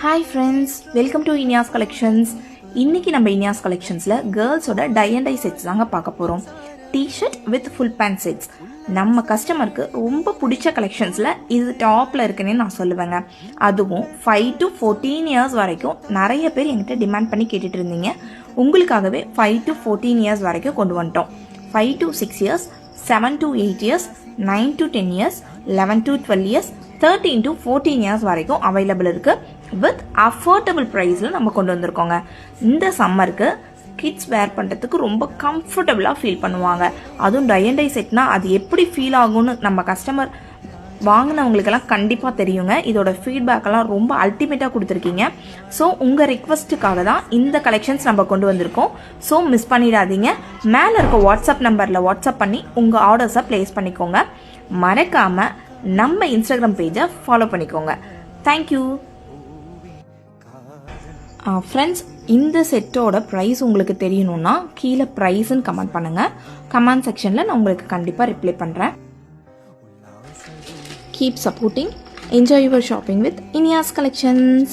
Hi friends, welcome to Iniyas collections. இன்னைக்கு நம்ம இனியாஸ் கலெக்ஷன்ஸில் கேர்ள்ஸோட டை அண்ட் டை செட்ஸ் தாங்க பார்க்க போகிறோம். T-shirt with full pant sets. நம்ம கஸ்டமருக்கு ரொம்ப பிடிச்ச கலெக்ஷன்ஸில் இது டாப்பில் இருக்குன்னு நான் சொல்லுவேங்க. அதுவும் 5 to 14 இயர்ஸ் வரைக்கும் நிறைய பேர் என்கிட்ட டிமாண்ட் பண்ணி கேட்டுட்டு இருந்தீங்க. உங்களுக்காகவே 5 to 14 இயர்ஸ் வரைக்கும் கொண்டு வந்துட்டோம். 5 to 6 years, 7 to 8 years, 9 to 10 years, 11 to 12 years, 13 to 14 years வரைக்கும் அவைலபிள் இருக்கு. வித் அஃபோர்டபுள் ப்ரைஸில் நம்ம கொண்டு வந்திருக்கோங்க. இந்த சம்மருக்கு கிட்ஸ் வேர் பண்ணுறதுக்கு ரொம்ப கம்ஃபர்டபுளாக ஃபீல் பண்ணுவாங்க. அதுவும் டை அண்ட் டை செட்னா அது எப்படி ஃபீல் ஆகும்னு நம்ம கஸ்டமர் வாங்கினவங்களுக்கெல்லாம் கண்டிப்பாக தெரியுங்க. இதோட ஃபீட்பேக்கெல்லாம் ரொம்ப அல்டிமேட்டாக கொடுத்துருக்கீங்க. ஸோ உங்கள் ரிக்வஸ்ட்டுக்காக தான் இந்த கலெக்ஷன்ஸ் நம்ம கொண்டு வந்திருக்கோம். ஸோ மிஸ் பண்ணிடாதீங்க. மேலே இருக்க வாட்ஸ்அப் நம்பரில் வாட்ஸ்அப் பண்ணி உங்கள் ஆர்டர்ஸை ப்ளேஸ் பண்ணிக்கோங்க. மறக்காமல் நம்ம இன்ஸ்டாகிராம் பேஜை ஃபாலோ பண்ணிக்கோங்க. Thank you friends. இந்த செட்டோட ப்ரைஸ் உங்களுக்கு தெரியணும்னா கீழே ப்ரைஸ்ன்னு கமெண்ட் பண்ணுங்கள். கமெண்ட் செக்ஷனில் நான் உங்களுக்கு கண்டிப்பாக ரிப்ளை பண்ணுறேன். Keep supporting. Enjoy your shopping with Inyas Collections.